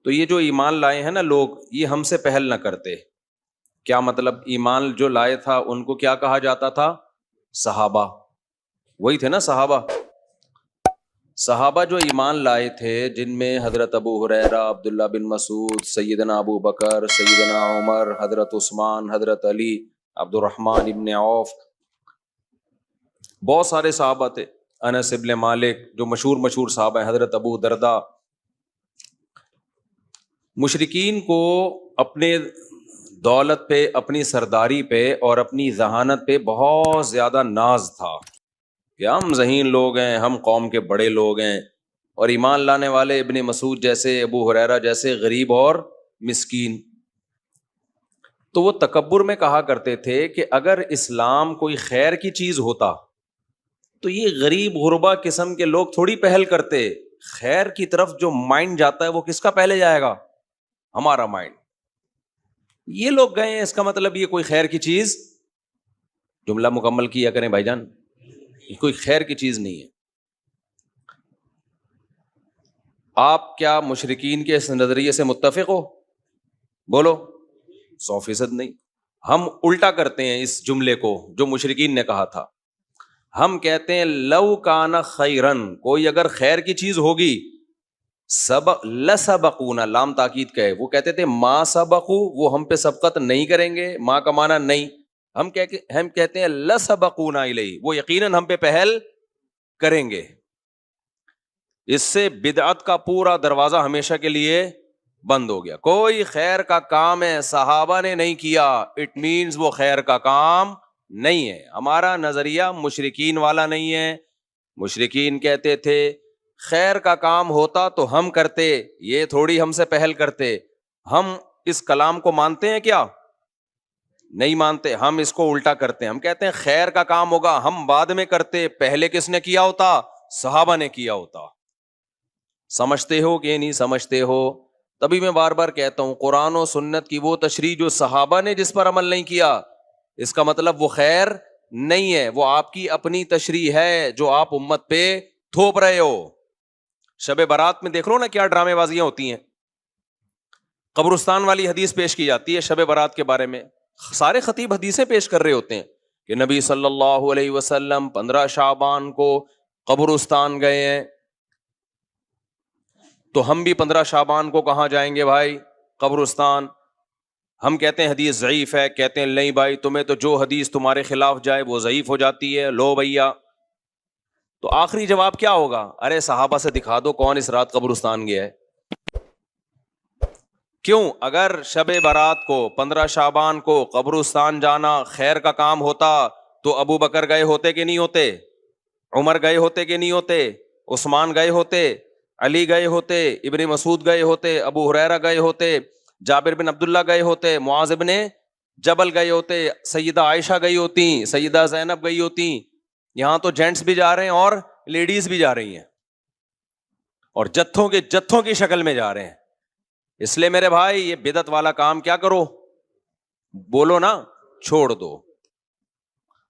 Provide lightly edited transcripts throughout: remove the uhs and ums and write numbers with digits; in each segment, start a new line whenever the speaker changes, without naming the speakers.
تو یہ جو ایمان لائے ہیں نا لوگ، یہ ہم سے پہل نہ کرتے. کیا مطلب؟ ایمان جو لائے تھا ان کو کیا کہا جاتا تھا؟ صحابہ. وہی تھے نا صحابہ. صحابہ جو ایمان لائے تھے، جن میں حضرت ابو ہریرہ، عبداللہ بن مسعود، سیدنا ابو بکر، سیدنا عمر، حضرت عثمان، حضرت علی، عبد الرحمن ابن عوف، بہت سارے صحابہ تھے. انس ابن مالک، جو مشہور صحابہ ہیں، حضرت ابو دردہ. مشرکین کو اپنے دولت پہ، اپنی سرداری پہ اور اپنی ذہانت پہ بہت زیادہ ناز تھا کہ ہم ذہین لوگ ہیں، ہم قوم کے بڑے لوگ ہیں، اور ایمان لانے والے ابن مسعود جیسے، ابو ہریرہ جیسے غریب اور مسکین. تو وہ تکبر میں کہا کرتے تھے کہ اگر اسلام کوئی خیر کی چیز ہوتا تو یہ غریب غربا قسم کے لوگ تھوڑی پہل کرتے. خیر کی طرف جو مائنڈ جاتا ہے وہ کس کا پہلے جائے گا؟ ہمارا مائنڈ. یہ لوگ گئے ہیں، اس کا مطلب یہ کوئی خیر کی چیز. جملہ مکمل کیا کریں بھائی جان. یہ کوئی خیر کی چیز نہیں ہے. آپ کیا مشرکین کے اس نظریے سے متفق ہو؟ بولو. 100% نہیں. ہم الٹا کرتے ہیں اس جملے کو جو مشرکین نے کہا تھا. ہم کہتے ہیں لو کان خیرن، کوئی اگر خیر کی چیز ہوگی، لسبقونا، لام تاکید کا ہے. وہ کہتے تھے ما سبقو، وہ ہم پہ سبقت نہیں کریں گے. ما کا معنی نہیں. ہم کہتے ہیں لسبقونا الیہ، وہ یقیناً ہم پہ پہل کریں گے. اس سے بدعت کا پورا دروازہ ہمیشہ کے لیے بند ہو گیا. کوئی خیر کا کام ہے صحابہ نے نہیں کیا، اٹ مینز وہ خیر کا کام نہیں ہے. ہمارا نظریہ مشرکین والا نہیں ہے. مشرکین کہتے تھے خیر کا کام ہوتا تو ہم کرتے، یہ تھوڑی ہم سے پہل کرتے. ہم اس کلام کو مانتے ہیں کیا؟ نہیں مانتے. ہم اس کو الٹا کرتے ہیں. ہم کہتے ہیں خیر کا کام ہوگا ہم بعد میں کرتے، پہلے کس نے کیا ہوتا؟ صحابہ نے کیا ہوتا. سمجھتے ہو کہ نہیں سمجھتے ہو؟ تبھی میں بار بار کہتا ہوں، قرآن و سنت کی وہ تشریح جو صحابہ نے جس پر عمل نہیں کیا، اس کا مطلب وہ خیر نہیں ہے. وہ آپ کی اپنی تشریح ہے جو آپ امت پہ تھوپ رہے ہو. شب برات میں دیکھ لو نا کیا ڈرامے بازیاں ہوتی ہیں. قبرستان والی حدیث پیش کی جاتی ہے شب برات کے بارے میں. سارے خطیب حدیثیں پیش کر رہے ہوتے ہیں کہ نبی صلی اللہ علیہ وسلم 15 شعبان کو قبرستان گئے ہیں. تو ہم بھی 15 شعبان کو کہاں جائیں گے بھائی؟ قبرستان. ہم کہتے ہیں حدیث ضعیف ہے، کہتے ہیں نہیں بھائی تمہیں تو جو حدیث تمہارے خلاف جائے وہ ضعیف ہو جاتی ہے. لو بھیا. تو آخری جواب کیا ہوگا؟ ارے صحابہ سے دکھا دو کون اس رات قبرستان گیا ہے. کیوں؟ اگر شب برات کو 15 شعبان کو قبرستان جانا خیر کا کام ہوتا تو ابو بکر گئے ہوتے کہ نہیں ہوتے؟ عمر گئے ہوتے کہ نہیں ہوتے؟ عثمان گئے ہوتے؟ علی گئے ہوتے؟ ابن مسعود گئے ہوتے؟ ابو ہریرہ گئے ہوتے؟ جابر بن عبداللہ گئے ہوتے؟ معاذ ابن جبل گئے ہوتے؟ سیدہ عائشہ گئی ہوتی؟ سیدہ زینب گئی ہوتی؟ یہاں تو جینٹس بھی جا رہے ہیں اور لیڈیز بھی جا رہی ہیں، اور جتھوں کی شکل میں جا رہے ہیں. اس لیے میرے بھائی یہ بدعت والا کام کیا کرو؟ بولو نا، چھوڑ دو.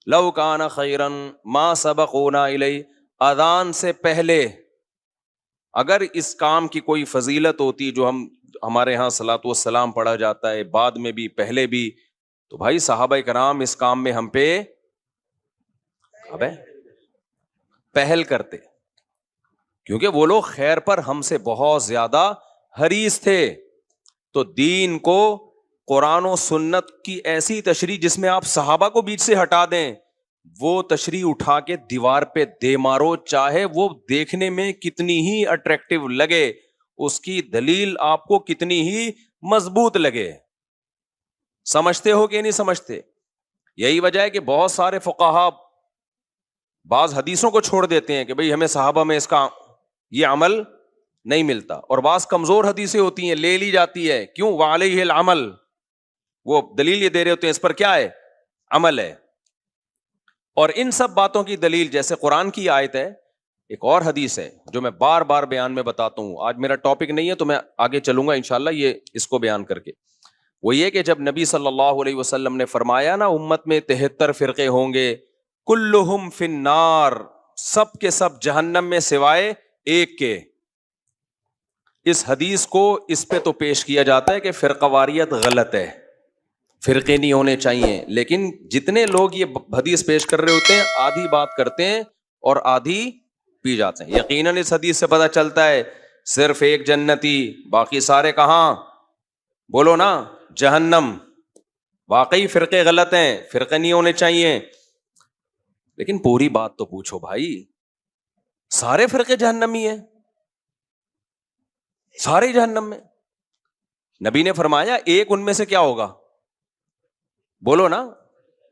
لو کان خیرن ما سبقونا الیہ. اذان سے پہلے اگر اس کام کی کوئی فضیلت ہوتی جو ہمارے ہاں صلاۃ والسلام پڑھا جاتا ہے بعد میں بھی پہلے بھی، تو بھائی صحابہ کرام اس کام میں ہم پہ پہل کرتے، کیونکہ وہ لوگ خیر پر ہم سے بہت زیادہ حریص تھے. تو دین کو قرآن و سنت کی ایسی تشریح جس میں آپ صحابہ کو بیچ سے ہٹا دیں، وہ تشریح اٹھا کے دیوار پہ دے مارو، چاہے وہ دیکھنے میں کتنی ہی اٹریکٹیو لگے، اس کی دلیل آپ کو کتنی ہی مضبوط لگے. سمجھتے ہو کہ نہیں سمجھتے؟ یہی وجہ ہے کہ بہت سارے فقہا بعض حدیثوں کو چھوڑ دیتے ہیں کہ بھئی ہمیں صحابہ میں اس کا یہ عمل نہیں ملتا، اور بعض کمزور حدیثیں ہوتی ہیں لے لی جاتی ہے. کیوں؟ وعلیہ العمل. وہ دلیل یہ دے رہے ہوتے ہیں اس پر کیا ہے؟ عمل ہے. اور ان سب باتوں کی دلیل جیسے قرآن کی آیت ہے، ایک اور حدیث ہے جو میں بار بار بیان میں بتاتا ہوں. آج میرا ٹاپک نہیں ہے تو میں آگے چلوں گا انشاءاللہ یہ اس کو بیان کر کے. وہ یہ کہ جب نبی صلی اللہ علیہ وسلم نے فرمایا نا امت میں 73 فرقے ہوں گے، کلہم فی النار، سب کے سب جہنم میں سوائے ایک کے. اس حدیث کو اس پہ تو پیش کیا جاتا ہے کہ فرقہ واریت غلط ہے, فرقے نہیں ہونے چاہیے, لیکن جتنے لوگ یہ حدیث پیش کر رہے ہوتے ہیں آدھی بات کرتے ہیں اور آدھی پی جاتے ہیں. یقیناً اس حدیث سے پتہ چلتا ہے صرف ایک جنتی, باقی سارے کہاں؟ بولو نا, جہنم. واقعی فرقے غلط ہیں, فرقے نہیں ہونے چاہیے, لیکن پوری بات تو پوچھو بھائی, سارے فرقے جہنمی ہیں, سارے جہنم میں. نبی نے فرمایا ایک ان میں سے کیا ہوگا؟ بولو نا,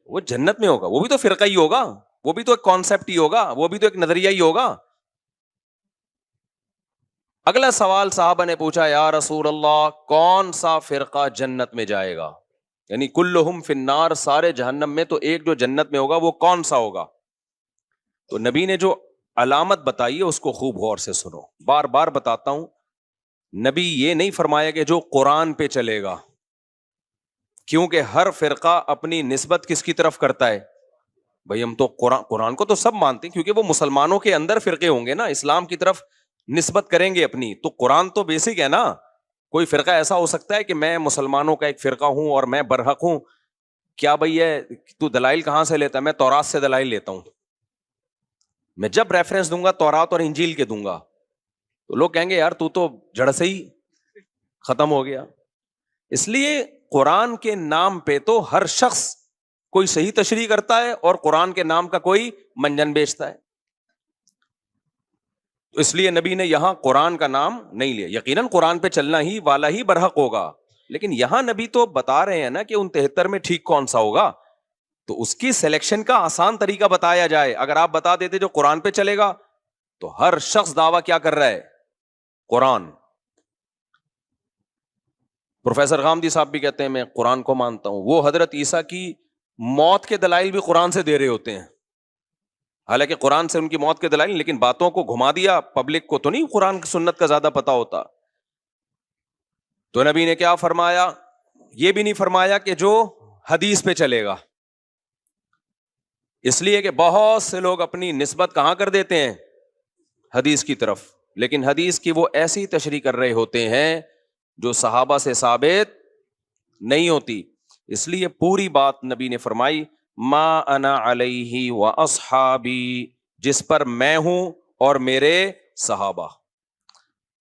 وہ جنت میں ہوگا. وہ بھی تو فرقہ ہی ہوگا, وہ بھی تو ایک کانسیپٹ ہی ہوگا, وہ بھی تو ایک نظریہ ہی ہوگا. اگلا سوال صحابہ نے پوچھا, یا رسول اللہ کون سا فرقہ جنت میں جائے گا؟ یعنی کلہم فی النار, سارے جہنم میں, تو ایک جو جنت میں ہوگا وہ کون سا ہوگا؟ تو نبی نے جو علامت بتائی ہے اس کو خوب غور سے سنو, بار بار بتاتا ہوں. نبی یہ نہیں فرمایا کہ جو قرآن پہ چلے گا, کیونکہ ہر فرقہ اپنی نسبت کس کی طرف کرتا ہے؟ بھئی ہم تو قرآن کو تو سب مانتے ہیں, کیونکہ وہ مسلمانوں کے اندر فرقے ہوں گے نا, اسلام کی طرف نسبت کریں گے اپنی, تو قرآن تو بیسک ہے نا. کوئی فرقہ ایسا ہو سکتا ہے کہ میں مسلمانوں کا ایک فرقہ ہوں اور میں برحق ہوں؟ کیا بھئی ہے, تو دلائل کہاں سے لیتا ہے؟ میں تورات سے دلائل لیتا ہوں. میں جب ریفرنس دوں گا تورات اور انجیل کے دوں گا, تو لوگ کہیں گے یار تو جڑ سے ہی ختم ہو گیا. اس لیے قرآن کے نام پہ تو ہر شخص کوئی صحیح تشریح کرتا ہے اور قرآن کے نام کا کوئی منجن بیچتا ہے. اس لیے نبی نے یہاں قرآن کا نام نہیں لیا. یقیناً قرآن پہ چلنا ہی والا ہی برحق ہوگا, لیکن یہاں نبی تو بتا رہے ہیں نا کہ ان 73 میں ٹھیک کون سا ہوگا, تو اس کی سلیکشن کا آسان طریقہ بتایا جائے. اگر آپ بتا دیتے جو قرآن پہ چلے گا, تو ہر شخص دعویٰ کیا کر رہا ہے؟ قرآن. پروفیسر غامدی صاحب بھی کہتے ہیں میں قرآن کو مانتا ہوں. وہ حضرت عیسیٰ کی موت کے دلائل بھی قرآن سے دے رہے ہوتے ہیں, حالانکہ قرآن سے ان کی موت کے دلائل, لیکن باتوں کو گھما دیا. پبلک کو تو نہیں قرآن کی سنت کا زیادہ پتا ہوتا. تو نبی نے کیا فرمایا؟ یہ بھی نہیں فرمایا کہ جو حدیث پہ چلے گا, اس لیے کہ بہت سے لوگ اپنی نسبت کہاں کر دیتے ہیں؟ حدیث کی طرف. لیکن حدیث کی وہ ایسی تشریح کر رہے ہوتے ہیں جو صحابہ سے ثابت نہیں ہوتی. اس لیے پوری بات نبی نے فرمائی, ما انا علیہ و اصحابی, جس پر میں ہوں اور میرے صحابہ.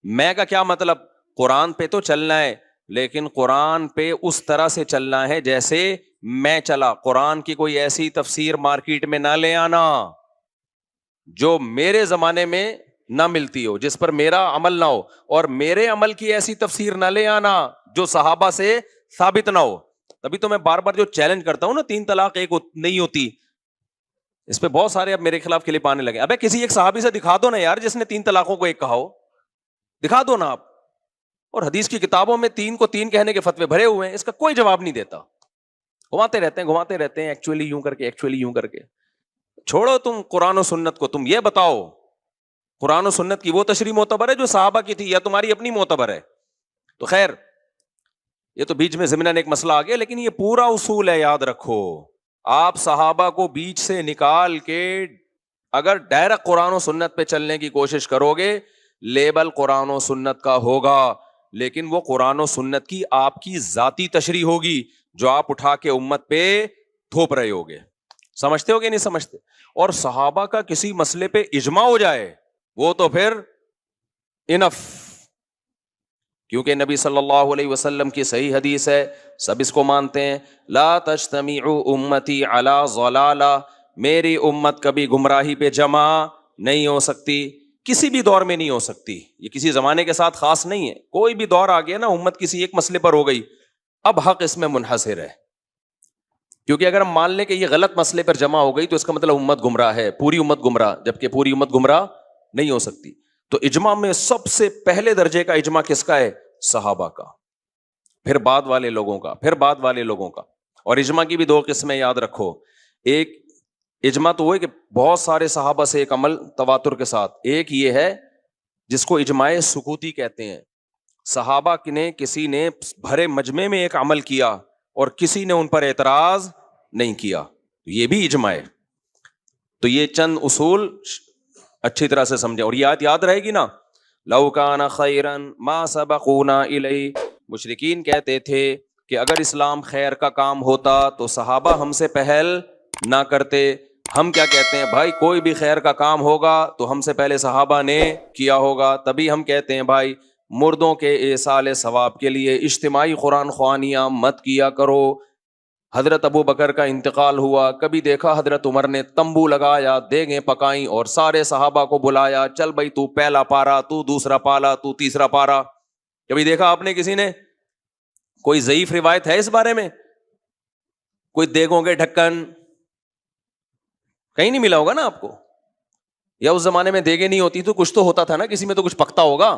میں کا کیا مطلب؟ قرآن پہ تو چلنا ہے, لیکن قرآن پہ اس طرح سے چلنا ہے جیسے میں چلا. قرآن کی کوئی ایسی تفسیر مارکیٹ میں نہ لے آنا جو میرے زمانے میں نہ ملتی ہو, جس پر میرا عمل نہ ہو, اور میرے عمل کی ایسی تفسیر نہ لے آنا جو صحابہ سے ثابت نہ ہو. تبھی تو میں بار بار جو چیلنج کرتا ہوں نا, 3 طلاق ایک نہیں ہوتی, اس پہ بہت سارے اب میرے خلاف کلپ آنے لگے. ابے کسی ایک صحابی سے دکھا دو نا یار جس نے 3 طلاقوں کو ایک کہا ہو, دکھا دو نا آپ. اور حدیث کی کتابوں میں 3 کو 3 کہنے کے فتوے بھرے ہوئے ہیں, اس کا کوئی جواب نہیں دیتا. گھماتے رہتے ہیں ایکچولی یوں کر کے. چھوڑو تم قرآن و سنت کو, تم یہ بتاؤ قرآن و سنت کی وہ تشریح معتبر ہے جو صحابہ کی تھی, یا تمہاری اپنی معتبر ہے؟ تو خیر یہ تو بیچ میں ضمناً ایک مسئلہ آ گیا, لیکن یہ پورا اصول ہے, یاد رکھو. آپ صحابہ کو بیچ سے نکال کے اگر ڈائریکٹ قرآن و سنت پہ چلنے کی کوشش کرو گے, لیبل قرآن و سنت کا ہوگا, لیکن وہ قرآن و سنت کی آپ کی ذاتی تشریح ہوگی جو آپ اٹھا کے امت پہ تھوپ رہے ہوگے. سمجھتے ہو گے نہیں سمجھتے؟ اور صحابہ کا کسی مسئلے پہ اجماع ہو جائے وہ تو پھر انف, کیونکہ نبی صلی اللہ علیہ وسلم کی صحیح حدیث ہے, سب اس کو مانتے ہیں, لا تجتمع امتی علی ضلالہ, میری امت کبھی گمراہی پہ جمع نہیں ہو سکتی, کسی بھی دور میں نہیں ہو سکتی. یہ کسی زمانے کے ساتھ خاص نہیں ہے, کوئی بھی دور آ گیا نا امت کسی ایک مسئلے پر ہو گئی, اب حق اس میں منحصر ہے. کیونکہ اگر ہم مان لیں کہ یہ غلط مسئلے پر جمع ہو گئی تو اس کا مطلب امت گمراہ ہے, پوری امت گمراہ, جبکہ پوری امت گمراہ نہیں ہو سکتی. تو اجماع میں سب سے پہلے درجے کا اجماع کس کا ہے؟ صحابہ کا, پھر بعد والے لوگوں کا, پھر بعد والے لوگوں کا. اور اجماع کی بھی 2 قسمیں یاد رکھو. ایک اجماع تو وہ ہے کہ بہت سارے صحابہ سے ایک عمل تواتر کے ساتھ, ایک یہ ہے جس کو اجماع سکوتی کہتے ہیں. صحابہ نے کسی نے بھرے مجمع میں ایک عمل کیا اور کسی نے ان پر اعتراض نہیں کیا, یہ بھی اجماع ہے. تو یہ چند اصول اچھی طرح سے سمجھیں, اور یہ یاد رہے گی نا, لو کان خیرا ما سبقونا الیہ. مشرکین کہتے تھے کہ اگر اسلام خیر کا کام ہوتا تو صحابہ ہم سے پہل نہ کرتے. ہم کیا کہتے ہیں بھائی, کوئی بھی خیر کا کام ہوگا تو ہم سے پہلے صحابہ نے کیا ہوگا. تبھی ہم کہتے ہیں بھائی مردوں کے ایصال ثواب کے لیے اجتماعی قرآن خوانیاں مت کیا کرو. حضرت ابو بکر کا انتقال ہوا, کبھی دیکھا حضرت عمر نے تمبو لگایا, دیگیں پکائیں اور سارے صحابہ کو بلایا, چل بھائی تو پہلا پارا, تو دوسرا پالا, تو تیسرا پارا. کبھی دیکھا آپ نے کسی نے؟ کوئی ضعیف روایت ہے اس بارے میں؟ کوئی دیگوں کے ڈھکن کہیں نہیں ملا ہوگا نا آپ کو. یا اس زمانے میں دیگیں نہیں ہوتی تو کچھ تو ہوتا تھا نا, کسی میں تو کچھ پکتا ہوگا.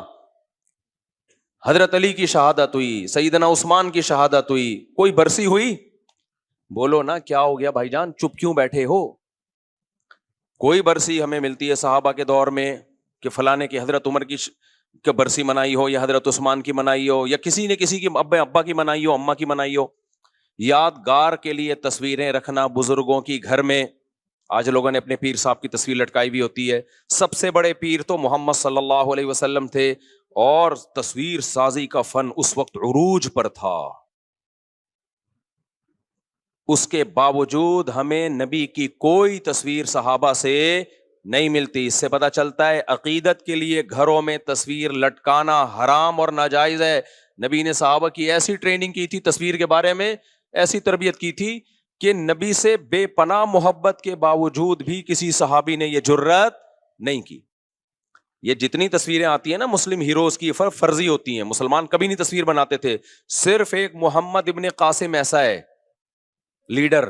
حضرت علی کی شہادت ہوئی, سیدنا عثمان کی شہادت ہوئی, کوئی برسی ہوئی؟ بولو نا کیا ہو گیا بھائی جان, چپ کیوں بیٹھے ہو؟ کوئی برسی ہمیں ملتی ہے صحابہ کے دور میں کہ فلانے کی حضرت عمر کی برسی منائی ہو, یا حضرت عثمان کی منائی ہو, یا کسی نے کسی کی ابا کی منائی ہو, اماں کی منائی ہو. یادگار کے لیے تصویریں رکھنا بزرگوں کی گھر میں. آج لوگوں نے اپنے پیر صاحب کی تصویر لٹکائی بھی ہوتی ہے. سب سے بڑے پیر تو محمد صلی اللہ علیہ وسلم تھے, اور تصویر سازی کا فن اس وقت عروج پر تھا. اس کے باوجود ہمیں نبی کی کوئی تصویر صحابہ سے نہیں ملتی. اس سے پتہ چلتا ہے عقیدت کے لیے گھروں میں تصویر لٹکانا حرام اور ناجائز ہے. نبی نے صحابہ کی ایسی ٹریننگ کی تھی تصویر کے بارے میں, ایسی تربیت کی تھی کہ نبی سے بے پناہ محبت کے باوجود بھی کسی صحابی نے یہ جرات نہیں کی. یہ جتنی تصویریں آتی ہیں نا مسلم ہیروز کی, فرضی ہوتی ہیں, مسلمان کبھی نہیں تصویر بناتے تھے. صرف ایک محمد ابن قاسم ایسا ہے لیڈر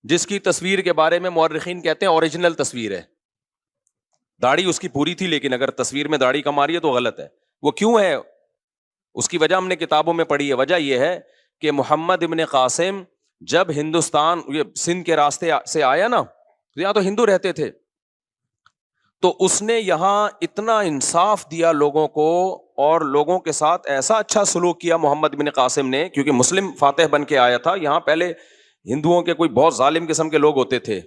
جس کی تصویر کے بارے میں مورخین کہتے ہیں اوریجنل تصویر ہے. داڑھی اس کی پوری تھی, لیکن اگر تصویر میں داڑھی کم آ رہی ہے تو غلط ہے. وہ کیوں ہے؟ اس کی وجہ ہم نے کتابوں میں پڑھی ہے. وجہ یہ ہے کہ محمد ابن قاسم جب ہندوستان یہ سندھ کے راستے سے آیا نا, یہاں تو ہندو رہتے تھے, تو اس نے یہاں اتنا انصاف دیا لوگوں کو, اور لوگوں کے ساتھ ایسا اچھا سلوک کیا محمد بن قاسم نے, کیونکہ مسلم فاتح بن کے آیا تھا. یہاں پہلے ہندوؤں کے کوئی بہت ظالم قسم کے لوگ ہوتے تھے,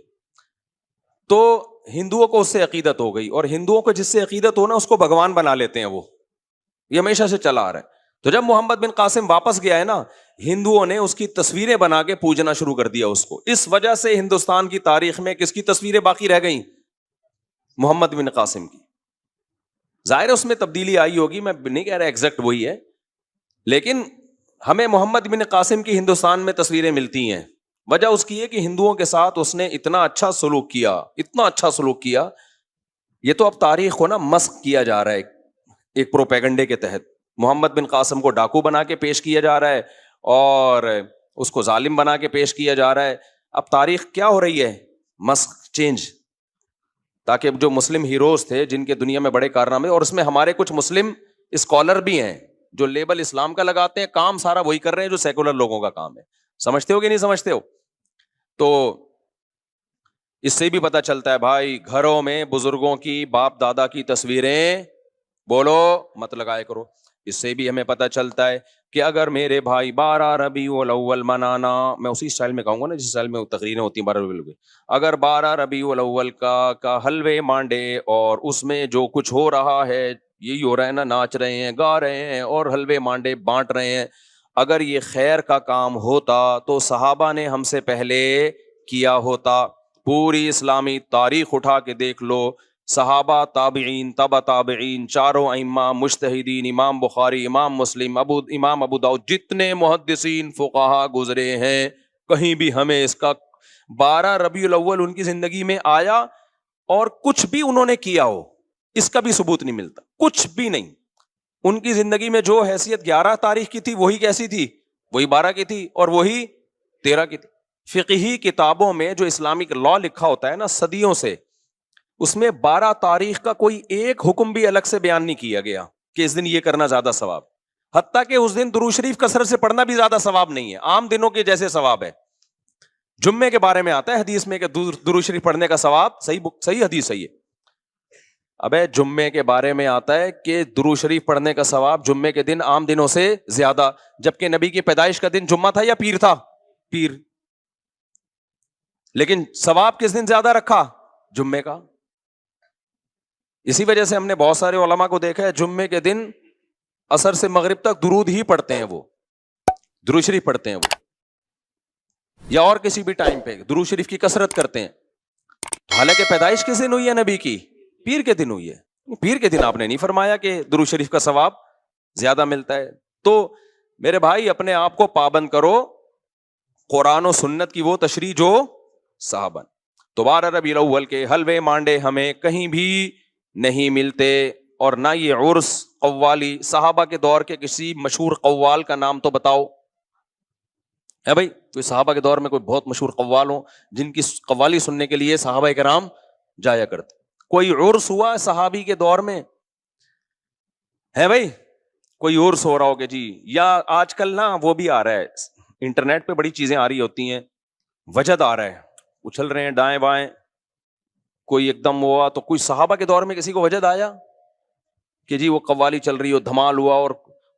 تو ہندوؤں کو اس سے عقیدت ہو گئی, اور ہندوؤں کو جس سے عقیدت ہو نا اس کو بھگوان بنا لیتے ہیں. وہ یہ ہمیشہ سے چلا آ رہا ہے. تو جب محمد بن قاسم واپس گیا ہے نا, ہندوؤں نے اس کی تصویریں بنا کے پوجنا شروع کر دیا اس کو. اس وجہ سے ہندوستان کی تاریخ میں کس کی تصویریں باقی رہ گئیں؟ محمد بن قاسم کی. ظاہر ہے اس میں تبدیلی آئی ہوگی, میں نہیں کہہ رہا ایگزیکٹ وہی ہے, لیکن ہمیں محمد بن قاسم کی ہندوستان میں تصویریں ملتی ہیں. وجہ اس کی ہے کہ ہندوؤں کے ساتھ اس نے اتنا اچھا سلوک کیا, اتنا اچھا سلوک کیا. یہ تو اب تاریخ کو نا مسخ کیا جا رہا ہے ایک پروپیگنڈے کے تحت. محمد بن قاسم کو ڈاکو بنا کے پیش کیا جا رہا ہے, اور اس کو ظالم بنا کے پیش کیا جا رہا ہے. اب تاریخ کیا ہو رہی ہے؟ مسخ, چینج, تاکہ جو مسلم ہیروز تھے جن کے دنیا میں بڑے کارنامے, اور اس میں ہمارے کچھ مسلم اسکالر بھی ہیں جو لیبل اسلام کا لگاتے ہیں, کام سارا وہی کر رہے ہیں جو سیکولر لوگوں کا کام ہے. سمجھتے ہو کہ نہیں سمجھتے ہو؟ تو اس سے بھی پتہ چلتا ہے بھائی گھروں میں بزرگوں کی, باپ دادا کی تصویریں بولو مت لگائے کرو. اس سے بھی ہمیں پتہ چلتا ہے کہ اگر میرے بھائی 12 ربیع الاول منانا, میں اسی سٹائل میں کہوں گا نا جس سٹائل میں تقریریں ہوتی ہیں 12 ربیع الاول, اگر 12 ربیع الاول کا حلوے مانڈے اور اس میں جو کچھ ہو رہا ہے, یہی ہو رہا ہے نا, ناچ رہے ہیں, گا رہے ہیں اور حلوے مانڈے بانٹ رہے ہیں, اگر یہ خیر کا کام ہوتا تو صحابہ نے ہم سے پہلے کیا ہوتا. پوری اسلامی تاریخ اٹھا کے دیکھ لو, صحابہ, تابعین, تبع تابعین, چاروں ائمہ, مجتہدین, امام بخاری, امام مسلم, امام ابو داؤد, جتنے محدثین فقہا گزرے ہیں, کہیں بھی ہمیں اس کا 12 ربیع الاول ان کی زندگی میں آیا اور کچھ بھی انہوں نے کیا ہو اس کا بھی ثبوت نہیں ملتا, کچھ بھی نہیں. ان کی زندگی میں جو حیثیت 11 تاریخ کی تھی وہی کیسی تھی؟ وہی 12 کی تھی, اور وہی 13 کی تھی. فقہی کتابوں میں جو اسلامک لا لکھا ہوتا ہے نا صدیوں سے, اس میں 12 تاریخ کا کوئی ایک حکم بھی الگ سے بیان نہیں کیا گیا کہ اس دن یہ کرنا زیادہ ثواب, حتیٰ کہ اس دن درود شریف کثرت سے پڑھنا بھی زیادہ ثواب نہیں ہے, عام دنوں کے جیسے ثواب ہے. جمعے کے بارے میں آتا ہے حدیث میں کہ درود شریف پڑھنے کا ثواب, صحیح حدیث صحیح ہے. ابے جمعے کے بارے میں آتا ہے کہ درود شریف پڑھنے کا ثواب جمعے کے دن عام دنوں سے زیادہ, جبکہ نبی کی پیدائش کا دن جمعہ تھا یا پیر تھا؟ پیر. لیکن ثواب کس دن زیادہ رکھا؟ جمعے کا. اسی وجہ سے ہم نے بہت سارے علماء کو دیکھا ہے جمعے کے دن عصر سے مغرب تک درود ہی پڑھتے ہیں، وہ درود شریف پڑھتے ہیں، وہ یا اور کسی بھی ٹائم پہ درود شریف کی کثرت کرتے ہیں. حالانکہ پیدائش کس دن ہوئی ہے نبی کی؟ پیر کے دن ہوئی ہے. پیر کے دن آپ نے نہیں فرمایا کہ درود شریف کا ثواب زیادہ ملتا ہے. تو میرے بھائی اپنے آپ کو پابند کرو قرآن و سنت کی وہ تشریح جو صحابہ. تو 12 ربیع الاول کے حلوے مانڈے ہمیں کہیں بھی نہیں ملتے، اور نہ یہ عرس قوالی. صحابہ کے دور کے کسی مشہور قوال کا نام تو بتاؤ ہے بھائی؟ کوئی صحابہ کے دور میں کوئی بہت مشہور قوال ہو جن کی قوالی سننے کے لیے صحابہ کرام جایا کرتے. کوئی عرس ہوا صحابی کے دور میں ہے بھائی؟ کوئی عرس ہو رہا ہوگا جی، یا آج کل نا وہ بھی آ رہا ہے انٹرنیٹ پہ بڑی چیزیں آ رہی ہوتی ہیں، وجد آ رہا ہے، اچھل رہے ہیں دائیں بائیں، کوئی ایک دم ہوا. تو کوئی صحابہ کے دور میں کسی کو وجد آیا کہ جی وہ قوالی چل رہی ہو، دھمال ہوا، اور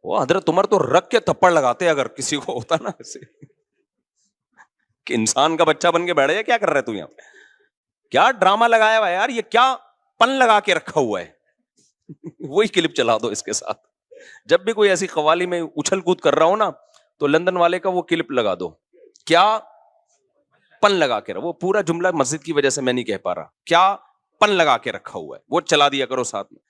وہ حضرت عمر تو رکھ کے تھپڑ لگاتے اگر کسی کو ہوتا نا ایسے کہ انسان کا بچہ بن کے بیٹھ جائے، کیا کر رہے تو یہاں کیا ڈرامہ لگایا ہوا ہے یار، یہ کیا پن لگا کے رکھا ہوا ہے وہی کلپ چلا دو اس کے ساتھ. جب بھی کوئی ایسی قوالی میں اچھل کود کر رہا ہو نا تو لندن والے کا وہ کلپ لگا دو، کیا پن لگا کے رہا. وہ پورا جملہ مسجد کی وجہ سے میں نہیں کہہ پا رہا، کیا پن لگا کے رکھا ہوا ہے وہ چلا دیا کرو ساتھ میں.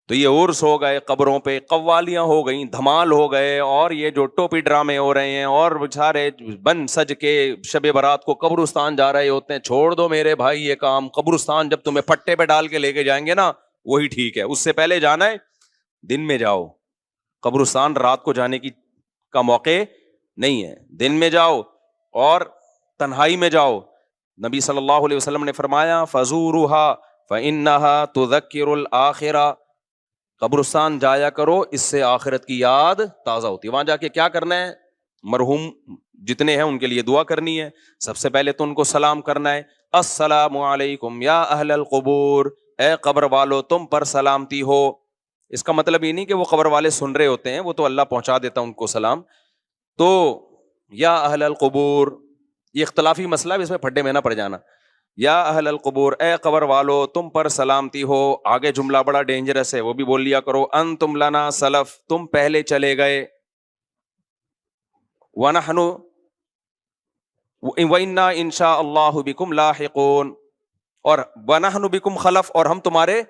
تو یہ عرس ہو گئے، قبروں پہ قوالیاں ہو گئیں، دھمال ہو گئے، اور یہ جو ٹوپی ڈرامے ہو رہے ہیں، اور بیچارے بن سج کے شب برات کو قبرستان جا رہے ہوتے ہیں. چھوڑ دو میرے بھائی یہ کام. قبرستان جب تمہیں پٹے پہ ڈال کے لے کے جائیں گے نا وہی ٹھیک ہے. اس سے پہلے جانا ہے دن میں جاؤ. قبرستان رات کو جانے کی کا موقع نہیں ہے، دن میں جاؤ اور تنہائی میں جاؤ. نبی صلی اللہ علیہ وسلم نے فرمایا فزورها فانها تذکر الاخرہ، قبرستان جایا کرو، اس سے آخرت کی یاد تازہ ہوتی ہے. وہاں جا کے کیا کرنا ہے؟ مرحوم جتنے ہیں ان کے لیے دعا کرنی ہے. سب سے پہلے تو ان کو سلام کرنا ہے، السلام علیکم یا اہل القبور، اے قبر والو تم پر سلامتی ہو. اس کا مطلب یہ نہیں کہ وہ قبر والے سن رہے ہوتے ہیں، وہ تو اللہ پہنچا دیتا ان کو سلام. تو یا اہل القبور یہ اختلافی مسئلہ ہے، اس میں پھڈے میں نہ پڑ جانا. یا اہل القبور، اے قبر والو تم پر سلامتی ہو. آگے جملہ بڑا ڈینجرس ہے، وہ بھی بول لیا کرو، انتم لنا سلف، تم پہلے چلے گئے، ونحن وإنا ان شاء اللہ بکم لاحقون، اور ونحن بکم خلف، اور ہم تمہارے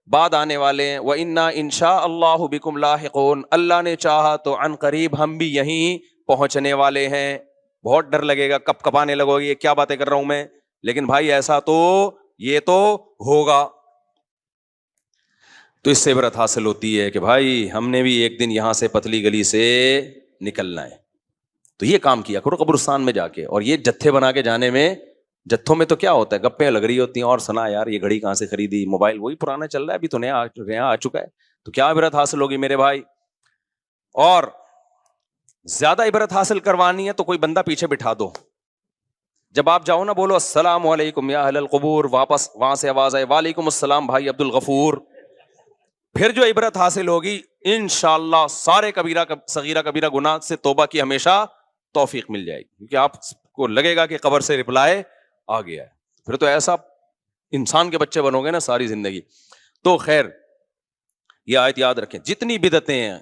بعد آنے والے ہیں. وإنا ان شاء اللہ بکم لاحقون، اللہ نے چاہا تو عن قریب ہم بھی یہیں پہنچنے والے ہیں. بہت ڈر لگے گا، کپ کپانے لگو گے، کیا باتیں کر رہا ہوں میں، لیکن بھائی ایسا تو یہ تو ہوگا. تو اس سے عبرت حاصل ہوتی ہے کہ بھائی ہم نے بھی ایک دن یہاں سے پتلی گلی سے نکلنا ہے. تو یہ کام کیا کرو قبرستان میں جا کے. اور یہ جتھے بنا کے جانے میں، جتھوں میں تو کیا ہوتا ہے، گپیں لگ رہی ہوتی ہیں، اور سنا یار یہ گھڑی کہاں سے خریدی، موبائل وہی پرانا چل رہا ہے، ابھی تو نیا آ چکا ہے. تو کیا عبرت حاصل ہوگی میرے بھائی. اور زیادہ عبرت حاصل کروانی ہے تو کوئی بندہ پیچھے بٹھا دو. جب آپ جاؤ نا بولو السلام علیکم یا اہل القبور، واپس وہاں سے آواز آئے وعلیکم السلام بھائی عبد الغفور. پھر جو عبرت حاصل ہوگی انشاءاللہ سارے کبیرہ صغیرہ کبیرہ گناہ سے توبہ کی ہمیشہ توفیق مل جائے گی، کیونکہ آپ کو لگے گا کہ قبر سے رپلائے آ گیا ہے. پھر تو ایسا انسان کے بچے بنو گے نا ساری زندگی. تو خیر یہ آیت یاد رکھیں، جتنی بدعتیں ہیں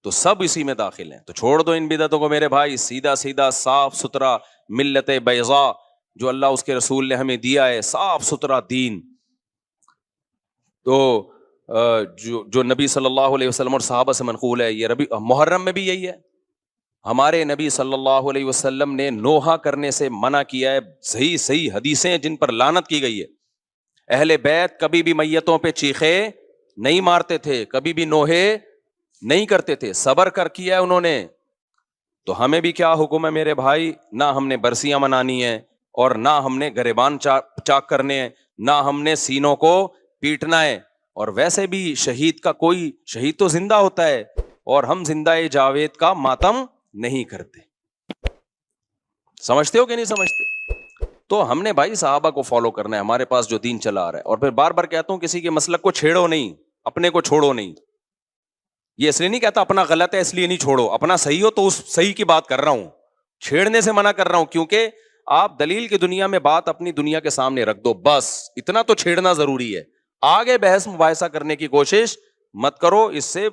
تو سب اسی میں داخل ہیں. تو چھوڑ دو ان بدعتوں کو میرے بھائی، سیدھا سیدھا صاف ستھرا ملت بیضاء جو اللہ اس کے رسول نے ہمیں دیا ہے، صاف ستھرا دین. تو جو نبی صلی اللہ علیہ وسلم اور صحابہ سے منقول ہے، یہ ربیع محرم میں بھی یہی ہے. ہمارے نبی صلی اللہ علیہ وسلم نے نوحہ کرنے سے منع کیا ہے. صحیح حدیثیں جن پر لعنت کی گئی ہے. اہل بیت کبھی بھی میتوں پہ چیخے نہیں مارتے تھے، کبھی بھی نوحے نہیں کرتے تھے، صبر کر کیا ہے انہوں نے. تو ہمیں بھی کیا حکم ہے میرے بھائی، نہ ہم نے برسیاں منانی ہیں، اور نہ ہم نے گریبان چاک کرنے ہیں، نہ ہم نے سینوں کو پیٹنا ہے. اور ویسے بھی شہید کا کوئی شہید تو زندہ ہوتا ہے، اور ہم زندہ جاوید کا ماتم نہیں کرتے. سمجھتے ہو کہ نہیں سمجھتے؟ تو ہم نے بھائی صحابہ کو فالو کرنا ہے، ہمارے پاس جو دین چلا آ رہا ہے. اور پھر بار بار کہتا ہوں کسی کے مسلک کو چھیڑو نہیں، اپنے کو چھوڑو نہیں. یہ اس لیے نہیں کہتا اپنا غلط ہے اس لیے نہیں چھوڑو، اپنا صحیح ہو تو اس صحیح کی بات کر رہا ہوں، چھیڑنے سے منع کر رہا ہوں. کیونکہ آپ دلیل کی دنیا میں بات اپنی دنیا کے سامنے رکھ دو، بس اتنا تو چھیڑنا ضروری ہے. آگے بحث مباحثہ کرنے کی کوشش مت کرو, اس سے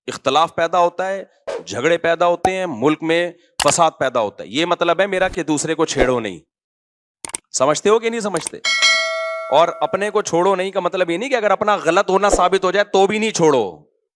اختلاف پیدا ہوتا ہے, جھگڑے پیدا ہوتے ہیں, ملک میں فساد پیدا ہوتا ہے. یہ مطلب ہے میرا کہ دوسرے کو چھیڑو نہیں. سمجھتے ہو کہ نہیں سمجھتے؟ اور اپنے کو چھوڑو نہیں کا مطلب یہ نہیں کہ اگر اپنا غلط ہونا ثابت ہو جائے تو بھی نہیں چھوڑو.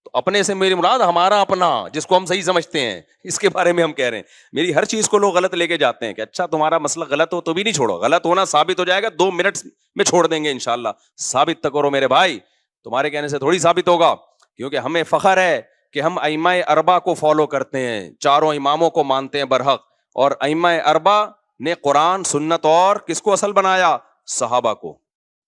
تو اپنے سے میری مراد ہمارا اپنا, جس کو ہم صحیح سمجھتے ہیں, اس کے بارے میں ہم کہہ رہے ہیں. میری ہر چیز کو لوگ غلط لے کے جاتے ہیں کہ اچھا تمہارا مسئلہ غلط ہو تو بھی نہیں چھوڑو. غلط ہونا ثابت ہو جائے گا 2 منٹ میں چھوڑ دیں گے انشاءاللہ. ثابت تک کرو میرے بھائی, تمہارے کہنے سے تھوڑی ثابت ہوگا. کیونکہ ہمیں فخر ہے کہ ہم ائمہ اربعہ کو فالو کرتے ہیں, چاروں اماموں کو مانتے ہیں برحق. اور ائمہ اربعہ نے قرآن سنت اور کس کو اصل بنایا؟ صحابہ کو.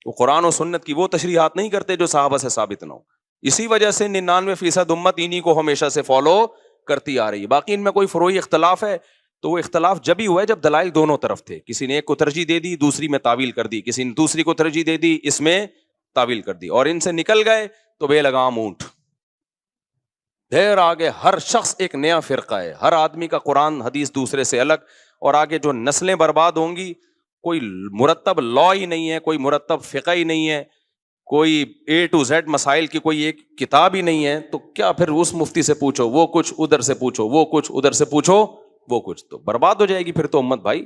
وہ قرآن و سنت کی وہ تشریحات نہیں کرتے جو صحابہ سے ثابت نہ ہو. اسی وجہ سے 99% امت انہی کو ہمیشہ سے فالو کرتی آ رہی ہے. باقی ان میں کوئی فروعی اختلاف ہے تو وہ اختلاف جب ہی ہوا ہے جب دلائل دونوں طرف تھے. کسی نے ایک کو ترجیح دے دی, دوسری میں تعویل کر دی, کسی نے دوسری کو ترجیح دے دی, اس میں تعویل کر دی, اور ان سے نکل گئے تو بے لگام اونٹ. دیر آگے ہر شخص ایک نیا فرقہ ہے, ہر آدمی کا قرآن حدیث دوسرے سے الگ, اور آگے جو نسلیں برباد ہوں گی, کوئی مرتب لا ہی نہیں ہے, کوئی مرتب فقہ ہی نہیں ہے, کوئی A to Z مسائل کی کوئی ایک کتاب ہی نہیں ہے. تو کیا پھر اس مفتی سے پوچھو وہ کچھ, ادھر سے پوچھو وہ کچھ, ادھر سے پوچھو وہ کچھ, تو برباد ہو جائے گی پھر تو امت بھائی.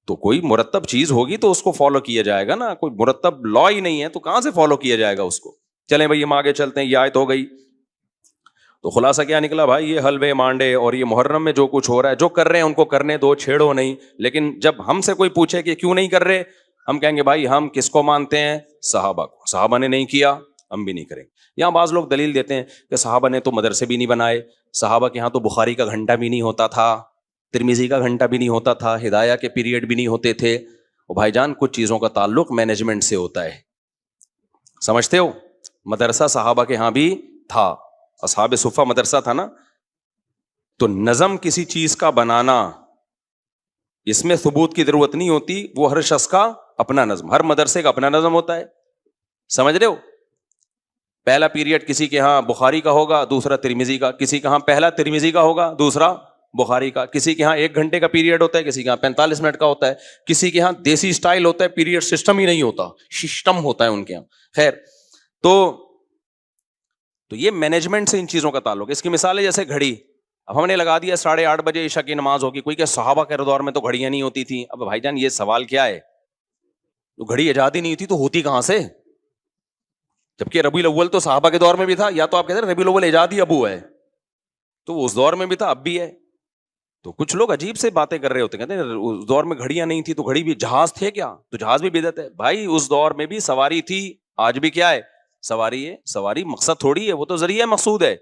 تو کوئی مرتب چیز ہوگی تو اس کو فالو کیا جائے گا نا. کوئی مرتب لا ہی نہیں ہے تو کہاں سے فالو کیا جائے گا اس کو. چلیں بھائی ہم آگے چلتے ہیں. یہ آیت ہو گئی. تو خلاصہ کیا نکلا بھائی؟ یہ حلوے مانڈے اور یہ محرم میں جو کچھ ہو رہا ہے, جو کر رہے ہیں ان کو کرنے دو, چھیڑو نہیں. لیکن جب ہم سے کوئی پوچھے کہ کیوں نہیں کر رہے, ہم کہیں گے بھائی ہم کس کو مانتے ہیں؟ صحابہ کو. صحابہ نے نہیں کیا, ہم بھی نہیں کریں گے. یہاں بعض لوگ دلیل دیتے ہیں کہ صحابہ نے تو مدرسے بھی نہیں بنائے, صحابہ کے یہاں تو بخاری کا گھنٹہ بھی نہیں ہوتا تھا, ترمذی کا گھنٹہ بھی نہیں ہوتا تھا, ہدایہ کے پیریڈ بھی نہیں ہوتے تھے. اور بھائی جان کچھ چیزوں کا تعلق مینجمنٹ سے ہوتا ہے, سمجھتے ہو؟ مدرسہ صحابہ کے یہاں بھی تھا, اصحاب صفہ مدرسہ تھا نا. تو نظم کسی چیز کا بنانا, اس میں ثبوت کی ضرورت نہیں ہوتی, وہ ہر شخص کا اپنا نظم, ہر مدرسے کا اپنا نظم ہوتا ہے. سمجھ رہے ہو؟ پہلا پیریڈ کسی کے ہاں بخاری کا ہوگا, دوسرا ترمذی کا. کسی کے ہاں پہلا ترمذی کا ہوگا, دوسرا بخاری کا. کسی کے ہاں 1 گھنٹے کا پیریڈ ہوتا ہے, کسی کے ہاں 45 منٹ کا ہوتا ہے. کسی کے ہاں دیسی سٹائل ہوتا ہے, پیریڈ سسٹم ہی نہیں ہوتا, سسٹم ہوتا ہے ان کے ہاں. خیر, تو یہ مینجمنٹ سے ان چیزوں کا تعلق ہے. اس کی مثال ہے جیسے گھڑی. اب ہم نے لگا دیا 8:30 بجے عشاء کی نماز ہوگی. کوئی کہ صحابہ کے دور میں تو گھڑیاں نہیں ہوتی تھیں. اب بھائی جان یہ سوال کیا ہے؟ تو گھڑی ایجاد ہی نہیں ہوتی تو ہوتی کہاں سے؟ جبکہ ربیع الاول تو صحابہ کے دور میں بھی تھا. یا تو آپ کہتے ہیں ربیع الاول ایجاد ہی ابو ہے, تو وہ اس دور میں بھی تھا, اب بھی ہے. تو کچھ لوگ عجیب سے باتیں کر رہے ہوتے ہیں, کہتے ہیں اس دور میں گھڑیاں نہیں تھی تو گھڑی بھی, جہاز تھے کیا تو جہاز بھی بدعت ہے. بھائی اس دور میں بھی سواری تھی, آج بھی کیا ہے؟ سواری ہے. سواری مقصد تھوڑی ہے, وہ تو ذریعہ مقصود ہے.